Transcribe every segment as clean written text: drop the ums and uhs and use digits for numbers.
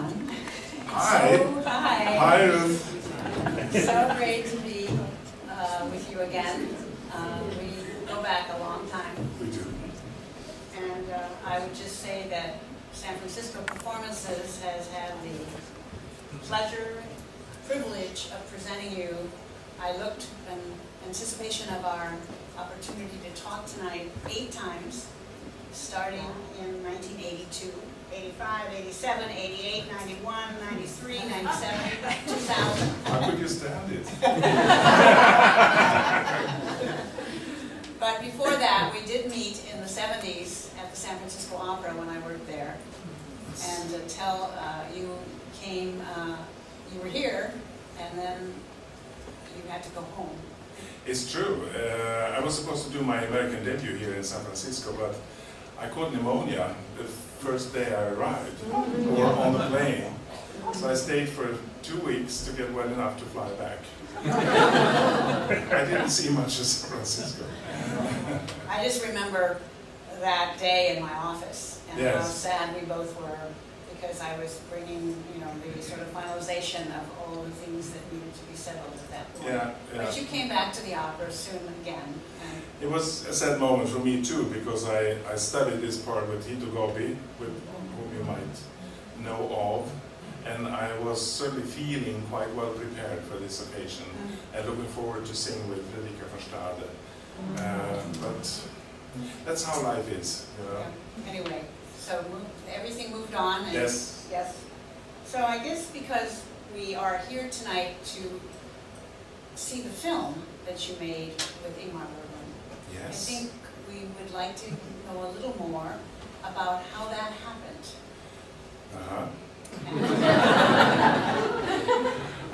everyone. Hi. Hi. Hi, Ruth. So great to be with you again. We go back a long time. We do. And I would just say that San Francisco Performances has had the pleasure, privilege of presenting you. I looked in anticipation of our opportunity to talk tonight 8 times, starting in 1982, 85, 87, 88, 91, 93, 97, 2000. How could you stand it? But before that, we did meet in the 70s at the San Francisco Opera when I worked there. And until you came, you were here, and then you had to go home. It's true. I was supposed to do my American debut here in San Francisco, but I caught pneumonia the first day I arrived, or on the plane. So I stayed for 2 weeks to get well enough to fly back. I didn't see much of San Francisco. I just remember that day in my office, and yes. how sad we both were, because I was bringing, you know, the sort of finalization of all the things that needed to be settled at that point. Yeah, yeah. But you came back to the opera soon again. And it was a sad moment for me too, because I studied this part with Hito Gobi, with whom you might know of, and I was certainly feeling quite well prepared for this occasion, and looking forward to sing with Fredrika Verstade. But that's how life is, you know. yeah. Anyway, so everything moved on. And Yes. Yes. So I guess because we are here tonight to see the film that you made with Ingmar Bergman, Yes. I think we would like to know a little more about how that happened. Uh-huh.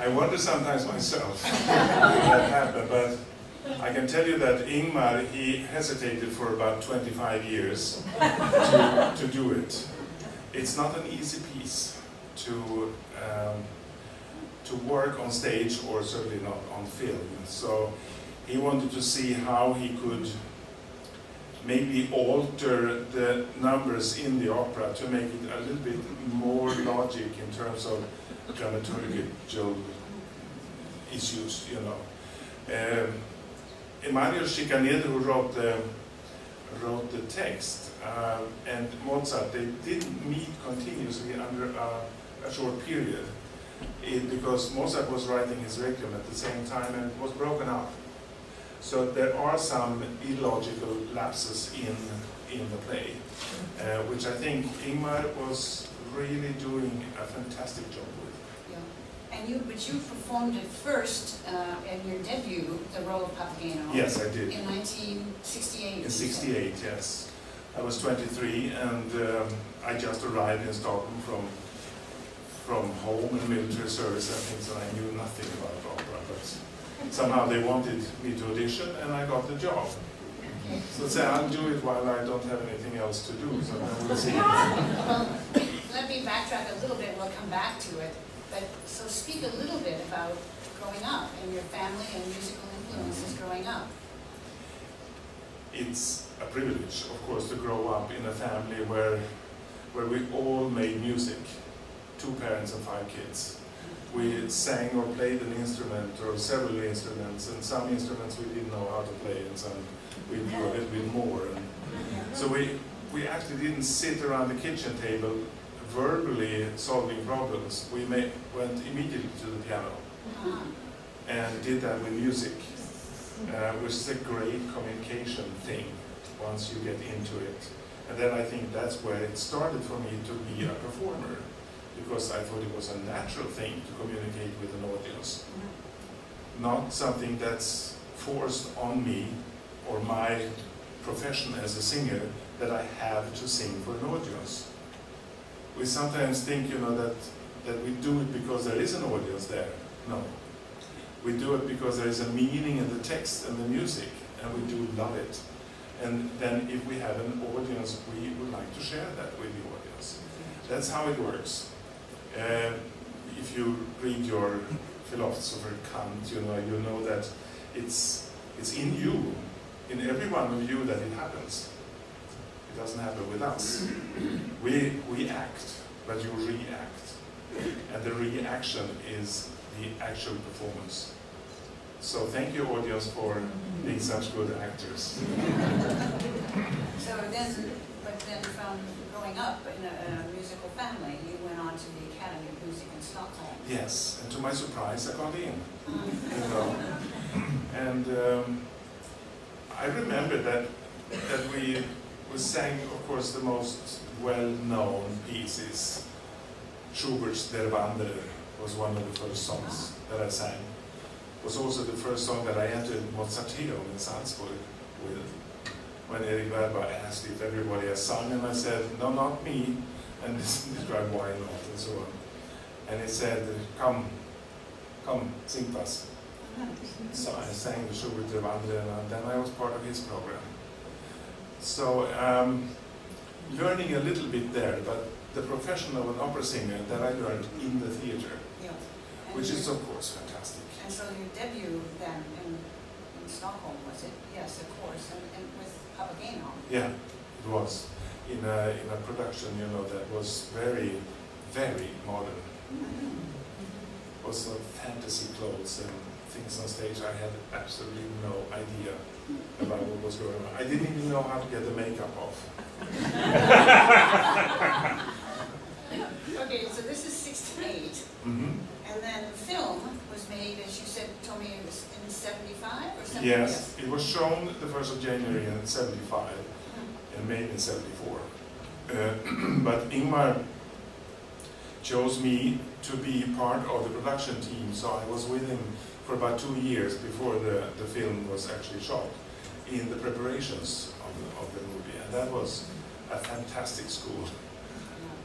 I wonder sometimes myself how that happened, but I can tell you that Ingmar, he hesitated for about 25 years to do it. It's not an easy piece to work on stage, or certainly not on film. So he wanted to see how he could maybe alter the numbers in the opera to make it a little bit more logic in terms of dramaturgical issues, you know. Emanuel Schikaneder, who wrote the text, and Mozart, they didn't meet continuously under a short period, because Mozart was writing his Requiem at the same time and it was broken up. So there are some illogical lapses in the play, which I think Ingmar was really doing a fantastic job with. Yeah. And but you performed it first in your debut, the role of Papageno. Yes, I did. In 1968. In '68, yes. I was 23, and I just arrived in Stockholm from home and military service and things, and I knew nothing about opera, but somehow they wanted me to audition, and I got the job. Okay. So say I'll do it while I don't have anything else to do, so then we'll see. Well, let me backtrack a little bit, we'll come back to it. But so speak a little bit about growing up and your family and musical influences growing up. It's a privilege, of course, to grow up in a family where we all made music. 2 parents and 5 kids. We sang or played an instrument or several instruments, and some instruments we didn't know how to play, and some we knew a little bit more. And so we actually didn't sit around the kitchen table verbally solving problems. We went immediately to the piano and did that with music, which is a great communication thing once you get into it. And then I think that's where it started for me to be a performer, because I thought it was a natural thing to communicate with an audience. Not something that's forced on me or my profession as a singer, that I have to sing for an audience. We sometimes think, you know, that we do it because there is an audience there. No. We do it because there is a meaning in the text and the music, and we do love it. And then if we have an audience, we would like to share that with the audience. That's how it works. If you read your philosopher Kant, you know that it's in you, in every one of you, that it happens. It doesn't happen with us. We act, but you react. and the reaction is the actual performance. So thank you, audience, for being such good actors. So then, but then from growing up in a musical family, you went on to the Academy of Music in Stockholm. Yes, and to my surprise, I got in. You know, and I remember that we sang, of course, the most well-known pieces. Schubert's Der Wanderer was one of the first songs that I sang. It was also the first song that I entered Mozarteum in Salzburg with, when Erik Werber asked if everybody has sung, and I said, no, not me, and described why not, and so on. And he said, come, sing to us. So I sang the Schubert Der Wanderer, and then I was part of his program. So learning a little bit there, but the profession of an opera singer that I learned in the theater, Yeah. which is of course fantastic. And so your debut then in Stockholm, was it? Yes, of course, and with Papageno. Yeah, it was in a production, you know, that was very, very modern. It was fantasy clothes and things on stage. I had absolutely no idea about what was going on. I didn't even know how to get the makeup off. Okay, so this is 68, and then the film was made, as you said, told me it was in 75 or 70? Yes, it was shown the 1st of January in 75 and made in 74. But Ingmar chose me to be part of the production team, so I was with him for about 2 years before the film was actually shot in the preparations of the movie, and that was a fantastic school.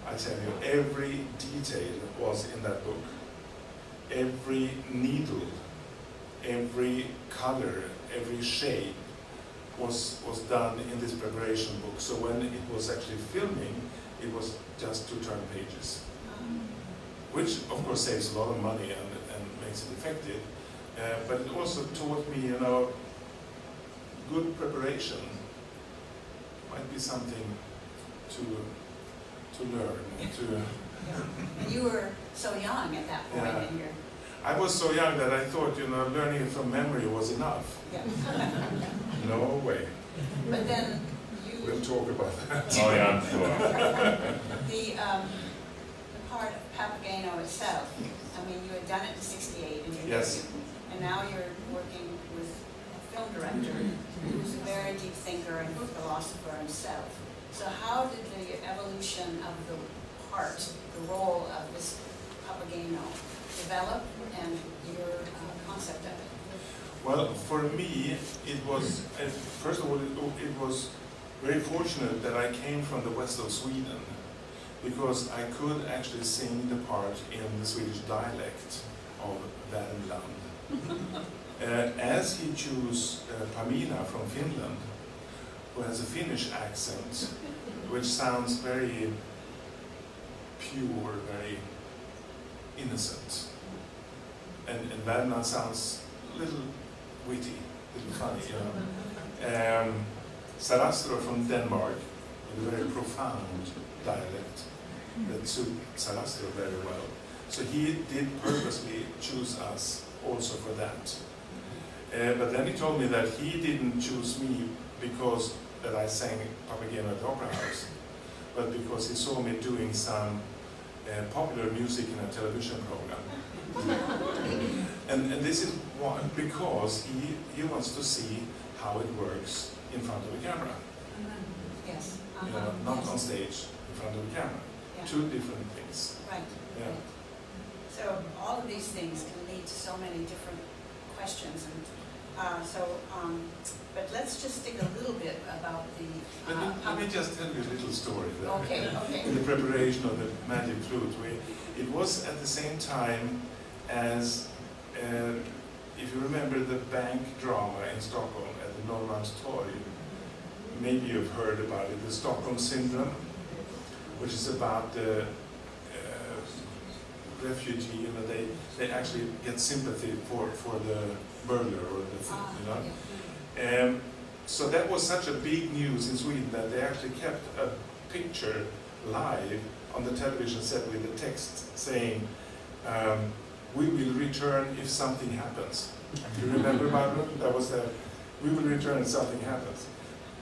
I tell you, every detail was in that book. Every needle, every color, every shape was done in this preparation book. So when it was actually filming, it was just 2 turn pages, which of course saves a lot of money and makes it effective. But it also taught me, you know, good preparation might be something to learn. And you were so young at that point in your... I was so young that I thought, you know, learning it from memory was enough. Yeah. No way. But then you... We'll talk about that. Oh yeah, sure. The part of Papageno itself, I mean, you had done it in 68 in your Yes. debut, and now you're working with a film director who's a very deep thinker and philosopher himself. So how did the evolution of the part, the role of this Papageno develop, and your concept of it? Well, for me, it was, first of all, it was very fortunate that I came from the west of Sweden, because I could actually sing the part in the Swedish dialect of Värmland. As he chose Pamina from Finland, who has a Finnish accent, which sounds very pure, very innocent. And Värmland sounds a little witty, a little funny, you know. Sarastro from Denmark, with a very profound dialect that suit Sarastro very well. So he did purposely choose us also for that. But then he told me that he didn't choose me because that I sang Papageno at the Opera House, but because he saw me doing some popular music in a television program. And this is why, because he wants to see how it works in front of a camera. Yes. You know, not on stage, in front of a camera. Yeah. 2 different things. Right. Yeah. Right. So all of these things can lead to so many different questions, and but let's just dig a little bit about the... Let me just tell you a little story there. Okay, okay. In the preparation of the Magic Flute, it was at the same time as, if you remember the bank drama in Stockholm at the Norrmalmstorg, maybe you've heard about it, the Stockholm Syndrome, which is about the refugee, you know, they actually get sympathy for the burglar or the thief, you know. Yeah. So that was such a big news in Sweden that they actually kept a picture live on the television set with the text saying, "We will return if something happens." Do you remember, Barbara? That was the, "We will return if something happens."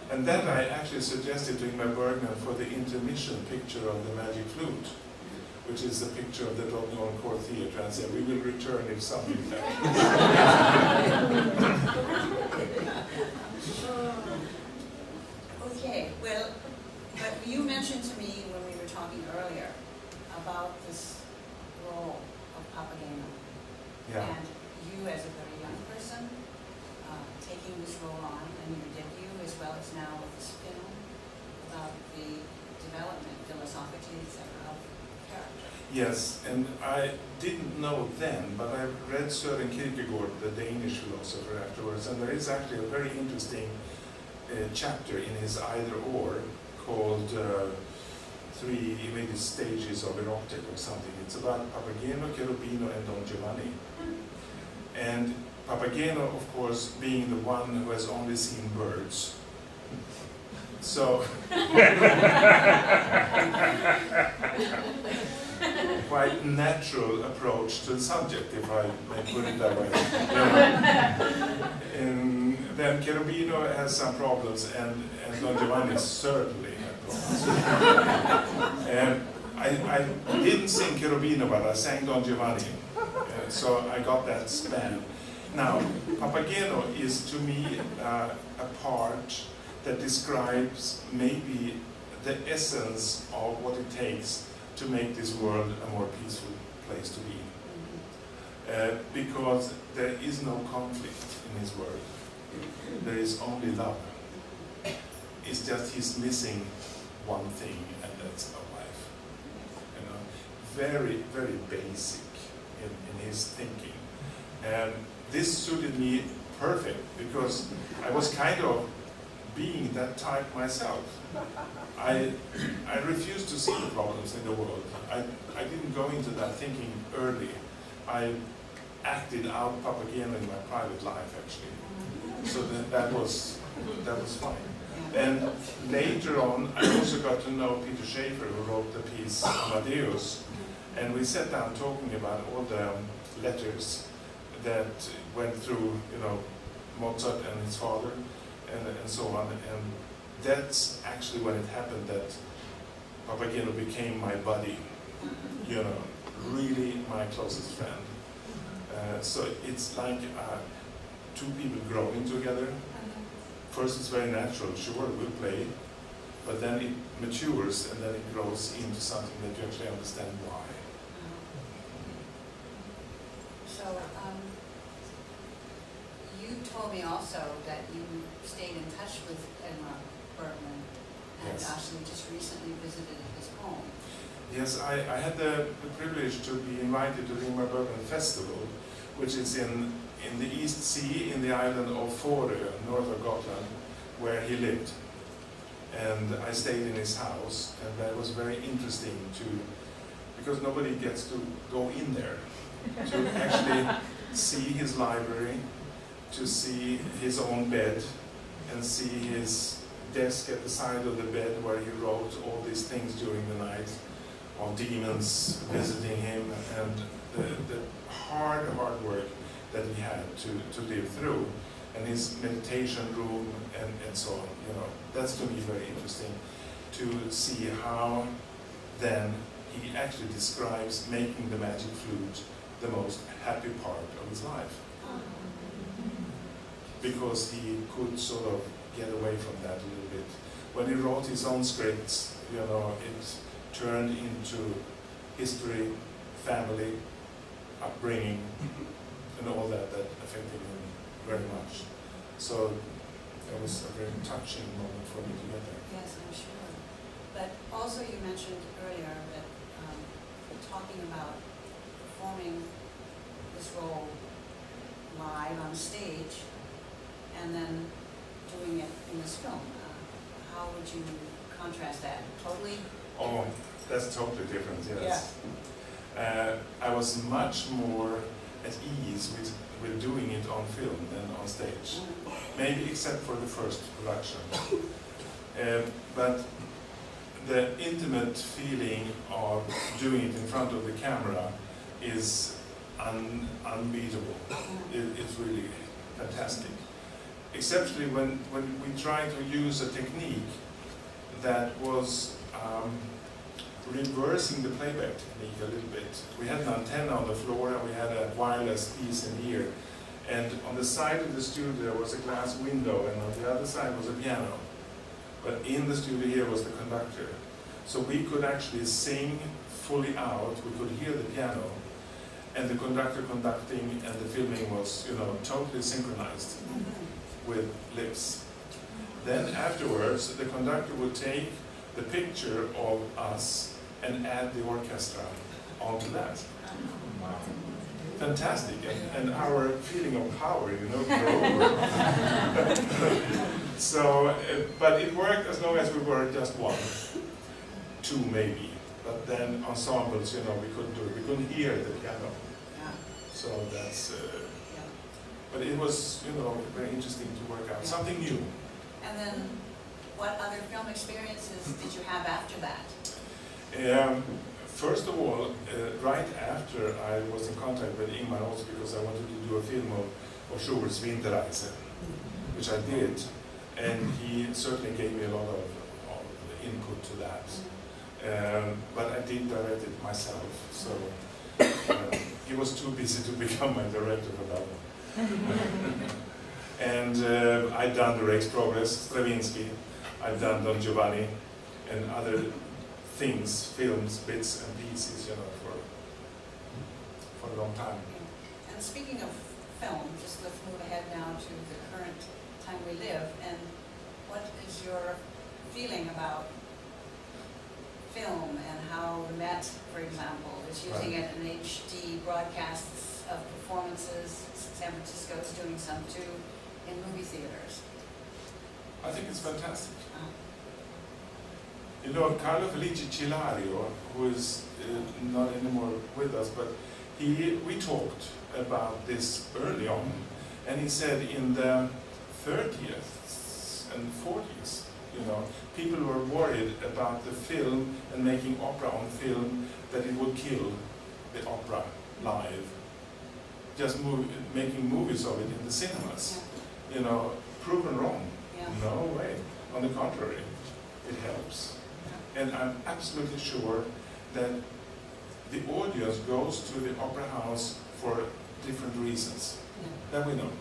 And then I actually suggested to Ingmar Bergman for the intermission picture of the Magic Flute, which is a picture of the Drottningholm Court Theatre, and said, "We will return if something happens." Okay, well, but you mentioned to me when we were talking earlier about this role of Papageno. Yeah. And you as a very young person taking this role on, and your debut as well as now with this film about the development philosophically, etc., of character. Yes, and I didn't know then, but I read Søren Kierkegaard, the Danish philosopher, afterwards, and there is actually a very interesting chapter in his Either Or called Three Immediate Stages of Erotic or something. It's about Papageno, Cherubino, and Don Giovanni. And Papageno, of course, being the one who has only seen birds. So, quite natural approach to the subject, if I may put it that way. And then Cherubino has some problems, and Don Giovanni certainly had problems. And I didn't sing Cherubino, but I sang Don Giovanni. So I got that span. Now, Papageno is to me a part that describes maybe the essence of what it takes to make this world a more peaceful place to be. Because there is no conflict in his world. There is only love. It's just he's missing one thing, and that's a wife. You know, very, very basic in his thinking. And this suited me perfect because I was kind of being that type myself. I refused to see the problems in the world. I didn't go into that thinking early. I acted out Papageno in my private life, actually. So that was fine. And later on, I also got to know Peter Schaefer, who wrote the piece Amadeus, and we sat down talking about all the letters that went through, you know, Mozart and his father, and so on. And that's actually when it happened that Papageno became my buddy, you know, really my closest friend. So it's like two people growing together. First it's very natural, sure, we'll play, but then it matures and then it grows into something that you actually understand why. So, you told me also that you stayed in touch with Ingmar Bergman and Yes. actually just recently visited his home. Yes, I had the privilege to be invited to the Ingmar Bergman Festival, which is in the East Sea, in the island of Fårö, north of Gotland, where he lived. And I stayed in his house, and that was very interesting because nobody gets to go in there, to actually see his library, to see his own bed, and see his desk at the side of the bed where he wrote all these things during the night of demons visiting him, and the hard work that he had to live through, and his meditation room and so on. You know, that's to me very interesting to see how then he actually describes making the magic flute the most happy part of his life, because he could sort of get away from that a little bit. When he wrote his own scripts, you know, it turned into history, family, upbringing, and all that affected him very much. So it was a very touching moment for me to get there. Yes, I'm sure. But also you mentioned earlier that talking about performing this role live on stage and then doing it in this film. How would you contrast that? Totally? Oh, that's totally different, yes. Yeah. I was much more at ease with doing it on film than on stage. Maybe except for the first production. But the intimate feeling of doing it in front of the camera is unbeatable. It's really fantastic. Exceptionally when we try to use a technique that was reversing the playback technique a little bit. We had an antenna on the floor and we had a wireless piece in here. And on the side of the studio there was a glass window, and on the other side was a piano. But in the studio here was the conductor. So we could actually sing fully out, we could hear the piano, and the conductor conducting, and the filming was, totally synchronized with lips. Then afterwards, the conductor would take the picture of us and add the orchestra onto that. Fantastic, and our feeling of power, grew. So, but it worked as long as we were just one, two maybe. But then ensembles, we couldn't do it. We couldn't hear the piano. Yeah. So that's. But it was, very interesting to work out something new. And then, what other film experiences did you have after that? First of all, right after I was in contact with Ingmar also because I wanted to do a film of Schubert's Winterreise, which I did, and he certainly gave me a lot of input to that. But I did direct it myself, so he was too busy to become my director for that one. And I'd done the Race Progress, Stravinsky, I've done Don Giovanni, and other things, films, bits and pieces, for a long time. And speaking of film, just let's move ahead now to the current time we live, and what is your feeling about film and how the Met, for example, is using it in HD broadcasts of performances? San Francisco is doing some too in movie theaters. I think it's fantastic. Carlo Felice Cilario, who is not anymore with us, but we talked about this early on, and he said in the 30s and 40s, people were worried about the film and making opera on film, that it would kill the opera live. Just making movies of it in the cinemas. Yeah. Proven wrong. Yeah. No way. On the contrary, it helps. And I'm absolutely sure that the audience goes to the opera house for different reasons. Yeah. That we know.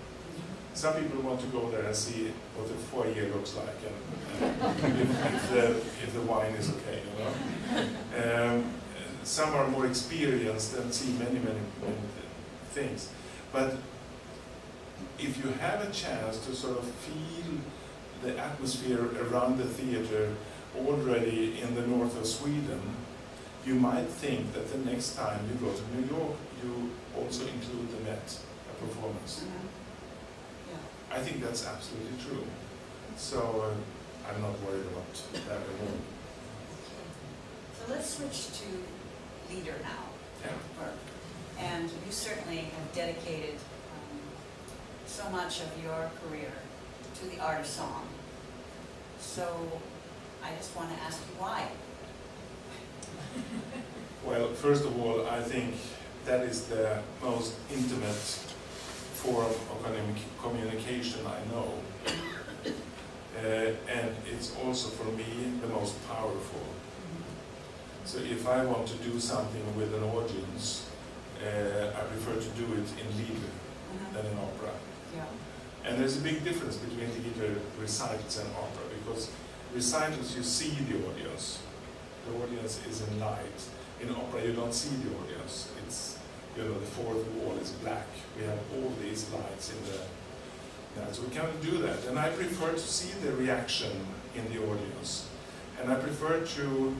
Some people want to go there and see what the foyer looks like, and if the wine is okay, Some are more experienced and see many things. But if you have a chance to sort of feel the atmosphere around the theater already in the north of Sweden, you might think that the next time you go to New York, you also include the Met, a performance. I think that's absolutely true. So I'm not worried about that at all. So let's switch to LIEDER now. Yeah. And you certainly have dedicated so much of your career to the art of song. So I just want to ask you why. Well, first of all, I think that is the most intimate form of communication I know. And it's also, for me, the most powerful. So if I want to do something with an audience, I prefer to do it in LIEDER than in opera. Yeah. And there's a big difference between LIEDER recitals and opera, because recitals you see the audience. The audience is in light. In opera you don't see the audience. It's, the fourth wall is black. We have all these lights in the... so we cannot do that. And I prefer to see the reaction in the audience. And I prefer to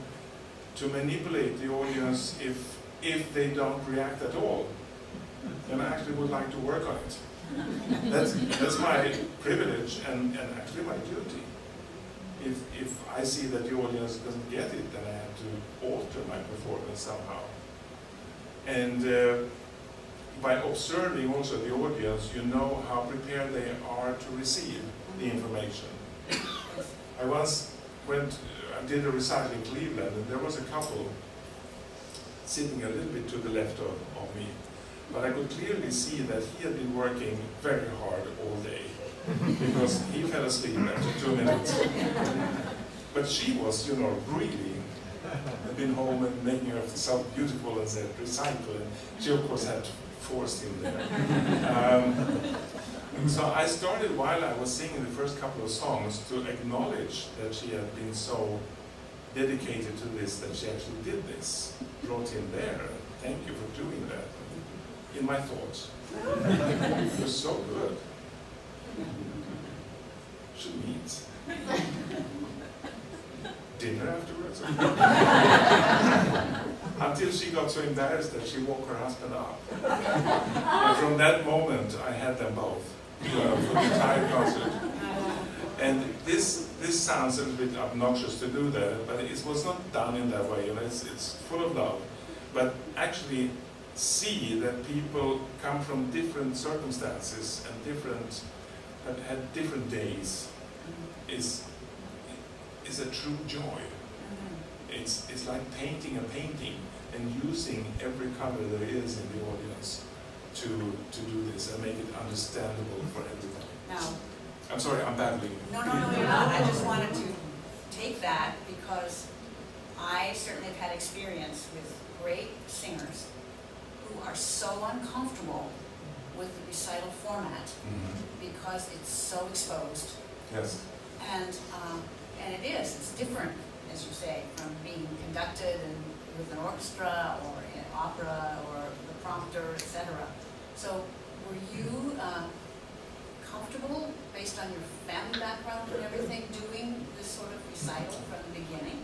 manipulate the audience if they don't react at all. And I actually would like to work on it. That's my privilege and actually my duty. If I see that the audience doesn't get it, then I have to alter my performance somehow. And by observing also the audience, you know how prepared they are to receive the information. I once did a recital in Cleveland, and there was a couple sitting a little bit to the left of me. But I could clearly see that he had been working very hard all day, because he fell asleep after 2 minutes. But she was, you know, really had been home and making herself beautiful and said, recycle, and she of course had forced him there. So I started, while I was singing the first couple of songs, to acknowledge that she had been so dedicated to this, that she actually did this, brought him there. Thank you for doing that. In my thoughts. It was so good. Should meet. Dinner afterwards. Until she got so embarrassed that she woke her husband up. And from that moment, I had them both for the entire concert. And this sounds a little bit obnoxious to do that, but it was not done in that way. You know, it's full of love. But actually, see that people come from different circumstances and had different days is a true joy. It's like painting a painting and using every color there is in the audience to do this and make it understandable for everybody. Now, I'm sorry, I'm babbling. No, you're not. I just wanted to take that because I certainly have had experience with great singers who are so uncomfortable with the recital format because it's so exposed. Yes. And it is. It's different, as you say, from being conducted and with an orchestra or in opera or the prompter, etc. So, were you comfortable, based on your family background and everything, doing this sort of recital from the beginning?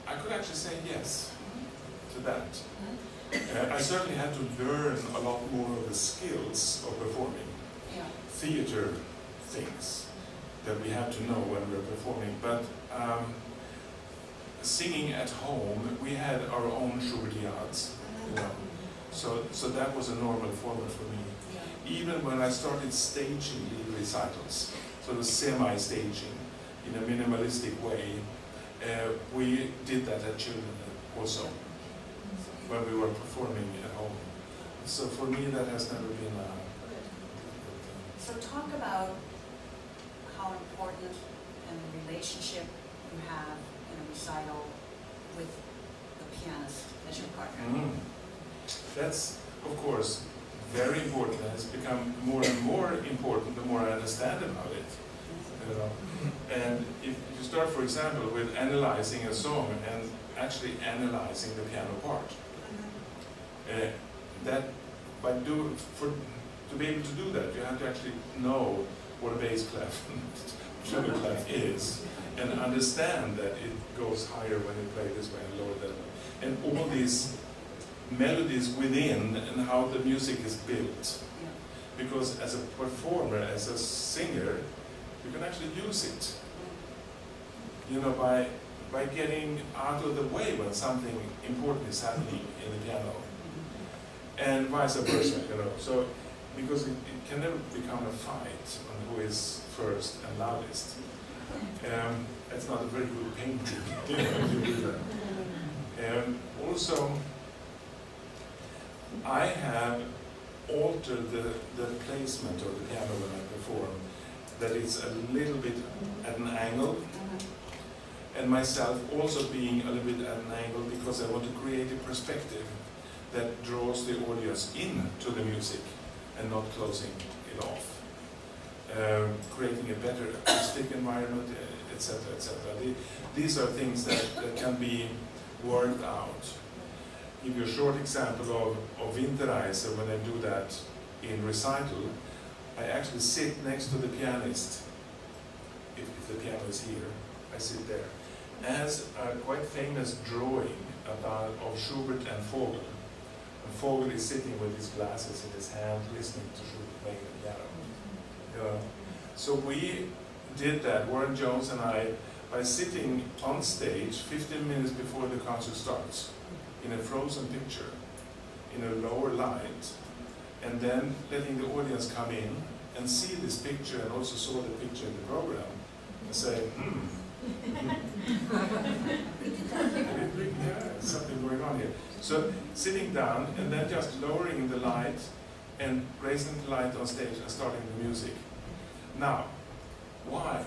I could actually say yes to that. I certainly had to learn a lot more of the skills of performing. Yeah. Theater Things that we have to know when we're performing. But singing at home, we had our own Schubertiades, you know. So that was a normal format for me. Yeah. Even when I started staging the recitals, sort of semi-staging in a minimalistic way, we did that at children also, when we were performing at home. So for me, that has never been a... So talk about how important and the relationship you have in a recital with the pianist as your partner. That's, of course, very important. It has become more and more important the more I understand about it. You know? And if you start, for example, with analyzing a song and actually analyzing the piano part, to be able to do that, you have to actually know what a bass clef and treble clef is, and understand that it goes higher when you play this way and lower that way, and all these melodies within and how the music is built. Because as a performer, as a singer, you can actually use it. You know, by getting out of the way when something important is happening in the piano, and vice versa. You know, so because it can never become a fight on who is first and loudest. That's not a very good painting, you know, if you do that. Also, I have altered the placement of the piano when I perform, that it's a little bit at an angle, and myself also being a little bit at an angle because I want to create a perspective that draws the audience into the music and not closing it off. Creating a better acoustic environment, etc., etc. These are things that can be worked out. Give you a short example of Winterreise. When I do that in recital, I actually sit next to the pianist. If the piano is here, I sit there. As a quite famous drawing of Schubert and Vogel. And Vogel is sitting with his glasses in his hand, listening to Schubert playing the piano. You know? So we did that, Warren Jones and I, by sitting on stage 15 minutes before the concert starts, in a frozen picture, in a lower light, and then letting the audience come in and see this picture and also saw the picture in the program and say, Yeah, something going on here. So sitting down and then just lowering the light and raising the light on stage and starting the music. Now, why?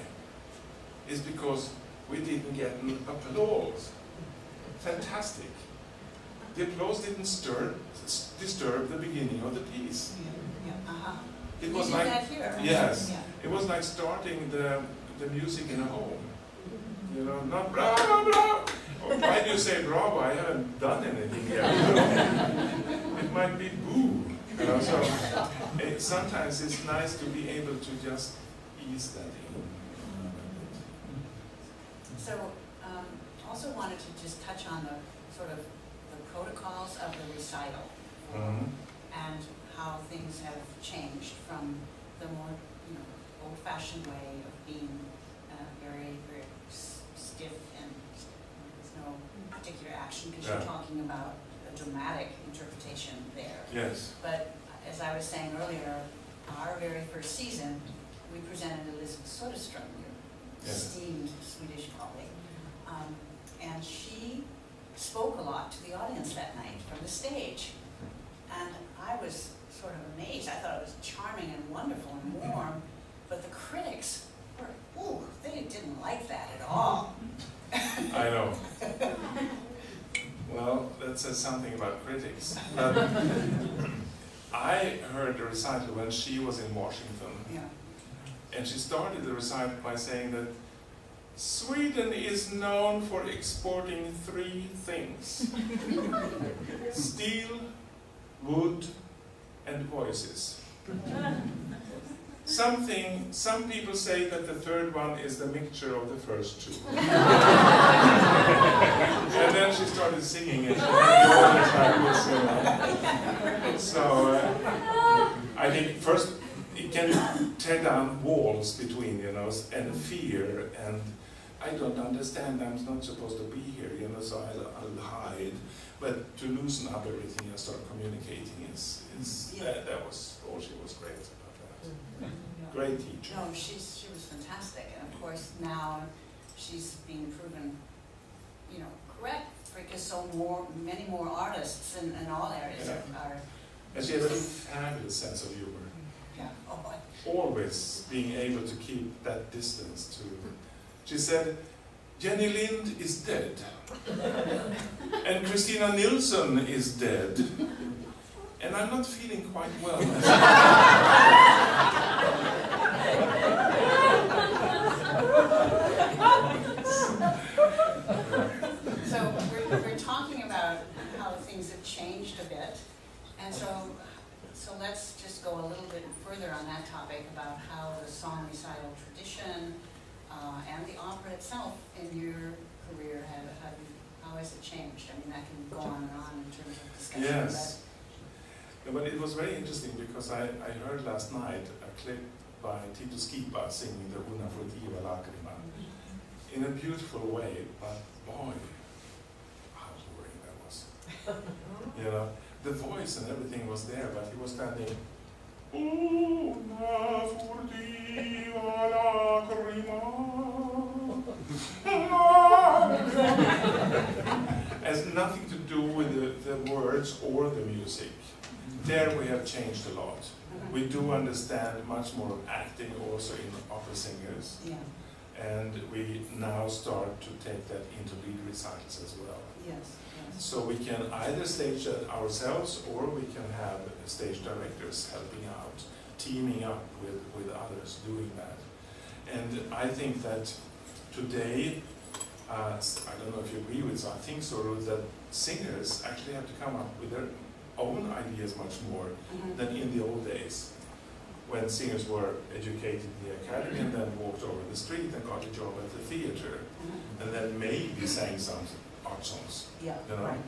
It's because we didn't get an applause. Fantastic. The applause didn't disturb the beginning of the piece. It was like, yes, it was like starting the music in a home. You know, not bravo, bravo. Why do you say bravo? I haven't done anything yet. It might be boo. You know, so sometimes it's nice to be able to just ease that in. So, also wanted to just touch on the sort of the protocols of the recital and how things have changed from the more, old-fashioned way of being very, very stiff and there's no particular action because you're talking about a dramatic interpretation there. Yes. But as I was saying earlier, our very first season, we presented Elizabeth Soderstrom, your esteemed Swedish colleague, and she spoke a lot to the audience that night from the stage. And I was sort of amazed. I thought it was charming and wonderful and warm, but the critics were, ooh, they didn't like that at all. I know. Well, that says something about critics. I heard the recital when she was in Washington. Yeah. And she started the recital by saying that Sweden is known for exporting 3 things. Steel, wood, and voices. Some people say that the third one is the mixture of the first 2. And then she started singing and she had the audience like this. So I think first it can tear down walls between, and fear, and I don't understand, I'm not supposed to be here, so I'll hide. But to loosen up everything and start communicating that was, she was great about that. Great teacher. No, she was fantastic, and of course now she's being proven, correct, because many more artists in all areas are. And she has a fabulous sense of humor. Yeah. Oh, always being able to keep that distance to. She said, Jenny Lind is dead, and Christina Nilsson is dead, and I'm not feeling quite well. So we're talking about how things have changed a bit, and so let's just go a little bit further on that topic about how the song recital tradition and the opera itself in your career, how has it changed? I mean, that can go on and on in terms of discussion. Yes. But it was very interesting because I heard last night a clip by Tito Skipa singing the Una furtiva lacrima in a beautiful way, but boy, how boring that was. The voice and everything was there, but he was standing, Una furtiva lacrima. Has nothing to do with the words or the music. There we have changed a lot. We do understand much more of acting also in opera singers. Yeah. And we now start to take that into lead recitals as well. Yes. So we can either stage that ourselves or we can have stage directors helping out, teaming up with others doing that. And I think that today, I don't know if you agree with this, I think so, Ruth, that singers actually have to come up with their own ideas much more than in the old days, when singers were educated in the academy and then walked over the street and got a job at the theater, and then maybe sang some art songs. Yeah, Right.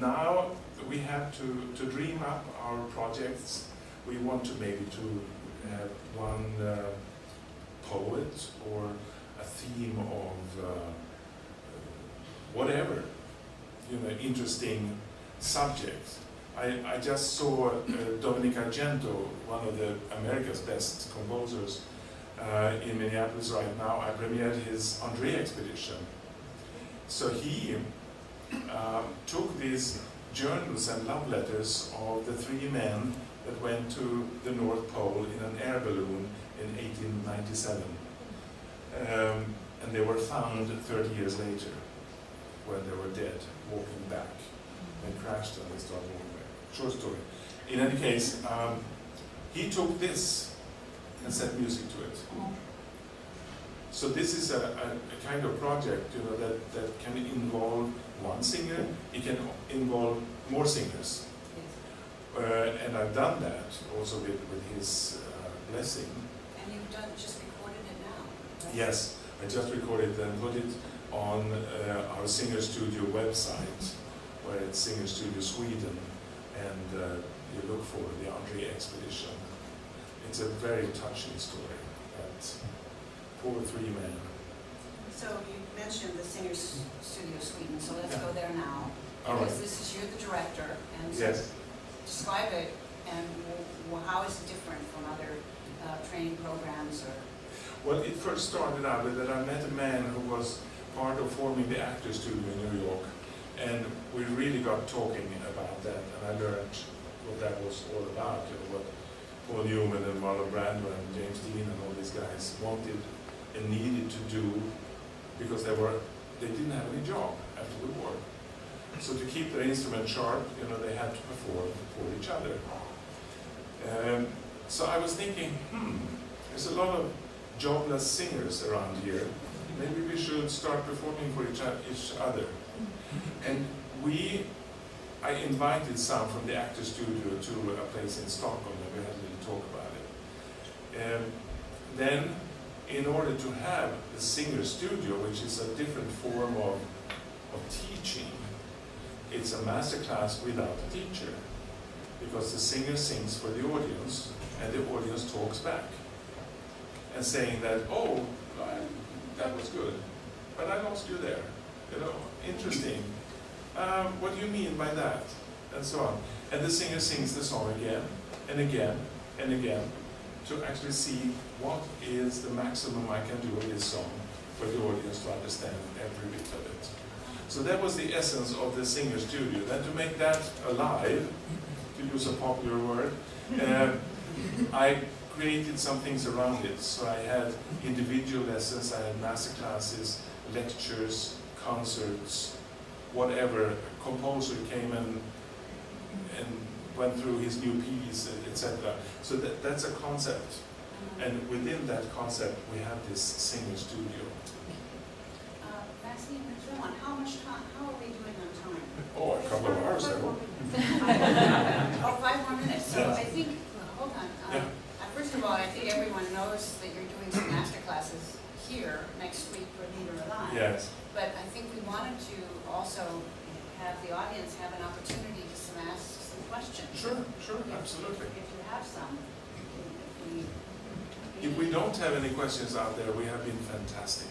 Now we have to dream up our projects. We want to maybe to have one poet or a theme of whatever, interesting subject. I just saw Dominic Argento, one of America's best composers, in Minneapolis right now. I premiered his André expedition. So he took these journals and love letters of the 3 men that went to the North Pole in an air balloon in 1897. And they were found 30 years later when they were dead, walking back. They crashed and they started walking back. Short story. In any case, he took this and set music to it. So this is a kind of project, you know, that can involve one singer. It can involve more singers. And I've done that also with his blessing. And you've just recorded it now, right? Yes, I just recorded and put it on our Singer Studio website, where it's Singer Studio Sweden, and you look for the André expedition. It's a very touching story. That poor 3 men. So you mentioned the Singer Studio Sweden, so let's go there now. All right. Because this is you're the director, and so Yes. describe it, and how is it different from other training programs? Or Well, it first started out with that I met a man who was part of forming the Actors Studio in New York, and we really got talking about that, and I learned what that was all about, you know, what Paul Newman and Marlon Brando and James Dean and all these guys wanted and needed to do, because they didn't have any job after the war. So to keep their instrument sharp, you know, they had to perform for each other. So I was thinking, there's a lot of jobless singers around here. Maybe we should start performing for each other. And I invited some from the Actors Studio to a place in Stockholm, and we had a little talk about it. Then, in order to have the Singer Studio, which is a different form of teaching, it's a master class without a teacher, because the singer sings for the audience, and the audience talks back, and saying that, oh, that was good, but I lost you there, you know, interesting. What do you mean by that? And so on. And the singer sings the song again, and again, and again, to actually see what is the maximum I can do with this song for the audience to understand every bit of it. So that was the essence of the Singer Studio. Then to make that alive, to use a popular word, I created some things around it. So I had individual lessons, I had master classes, lectures, concerts, whatever. A composer came and went through his new piece, etc. So that's a concept. And within that concept, we have this Singer Studio. Maxine and John, how are we doing on time? Oh, a couple of hours, I hope. Oh, 5 more minutes. So Yes. I think, hold on. First of all, I think everyone knows that you're doing some master classes here next week for LIEDER Alive. Yes. But I think we wanted to also have the audience have an opportunity to ask some questions. Sure, absolutely. If you have some. If we don't have any questions out there, we have been fantastic.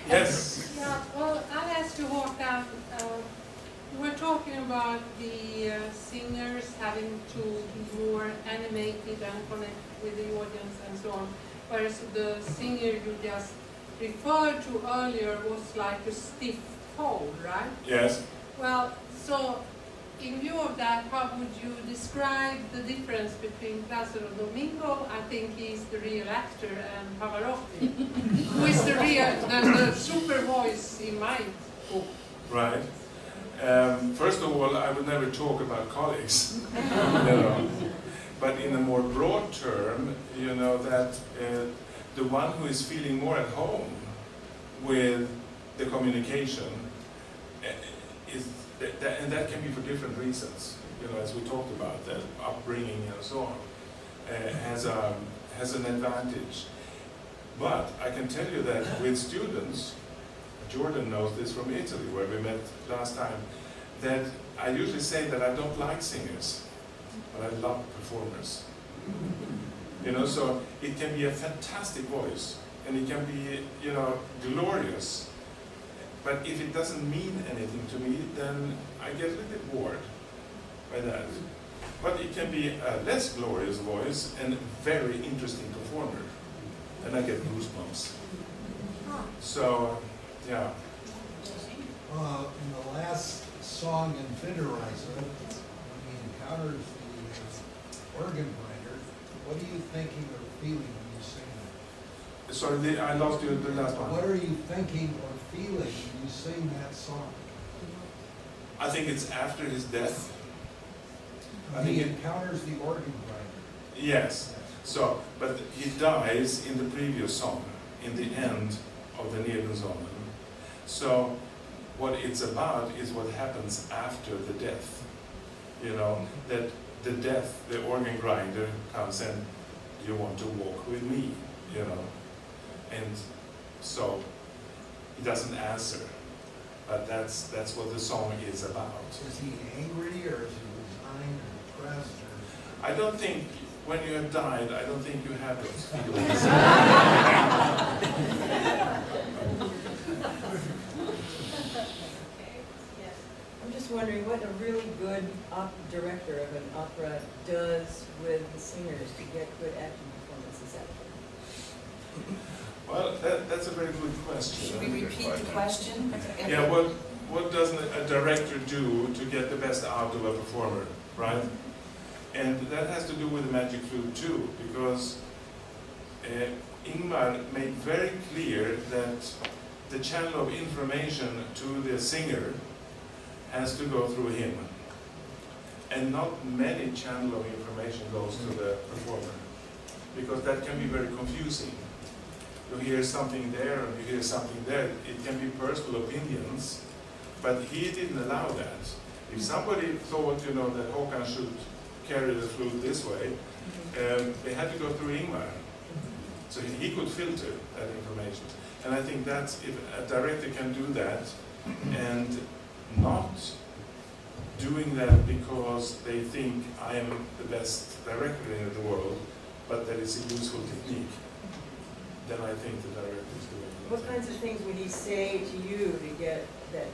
Yes. Yeah, well, I'll ask you, Håkan, we're talking about the singers having to be more animated and connect with the audience and so on, whereas the singer you just referred to earlier was like a stiff pole, right? Yes. Well, so in view of that, how would you describe the difference between Placido Domingo, I think he's the real actor, and Pavarotti, who is the super voice in my book? Right. First of all, I would never talk about colleagues, you know. But in a more broad term, you know, that the one who is feeling more at home with the communication is, and that can be for different reasons, you know, as we talked about, the upbringing and so on, has an advantage. But I can tell you that with students, Jordan knows this from Italy, where we met last time, that I usually say that I don't like singers, but I love performers. You know, so it can be a fantastic voice, and it can be, you know, glorious. But if it doesn't mean anything to me, then I get a little bit bored by that. But it can be a less glorious voice and a very interesting performer. And I get goosebumps. So, yeah. In the last song in Finderreiser, when he encounters the organ grinder, what are you thinking or feeling when you sing that? Sorry, I lost you the last one. What are you thinking or feeling when you sing that song? I think it's after his death. He encounters the organ grinder. Yes. So, but he dies in the previous song, in the end of the Nebensonnen. So, what it's about is what happens after the death. You know, that the death, the organ grinder comes and you want to walk with me, you know. And so, he doesn't answer. But that's what the song is about. Is he angry or is he resigned or depressed? Or? I don't think, when you have died, I don't think you have those feelings. I'm just wondering what a really good director of an opera does with the singers to get good acting performances out of them. Well, that's a very good question. Should we repeat the question? Yeah, what does a director do to get the best out of a performer, right? And that has to do with the magic flute too, because Ingmar made very clear that the channel of information to the singer has to go through him. And not many channel of information goes to the performer, because that can be very confusing. You hear something there and you hear something there. It can be personal opinions, but he didn't allow that. If somebody thought, you know, that Håkan should carry the flute this way, they had to go through Ingmar. So he could filter that information. And I think that's, if a director can do that, and not doing that because they think I am the best director in the world, but that it's a useful technique, then I think the director is doing it. What kinds of things would he say to you to get that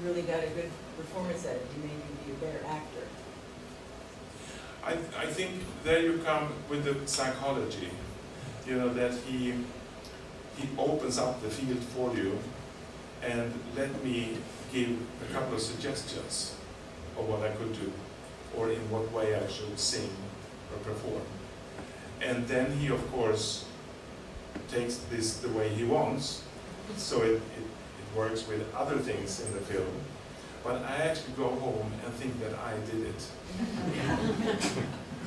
really got a good performance at it? You made you be a better actor. I think there you come with the psychology, you know, that he opens up the field for you and let me give a couple of suggestions of what I could do or in what way I should sing or perform. And then he, of course, takes this the way he wants, so it works with other things in the film. But I actually go home and think that I did it.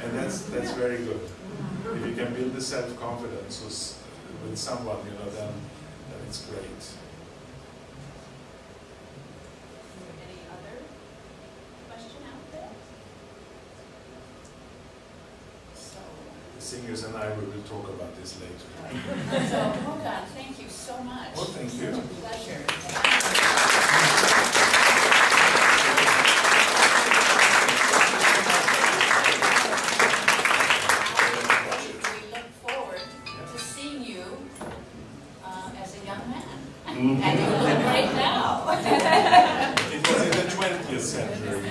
And that's very good. If you can build the self-confidence with someone, you know, then it's great. Any other question out there? So, The singers and I will talk about this later. so Håkan, thank you so much. Well, thank you. It's a pleasure. And you look great now. It was in the 20th century.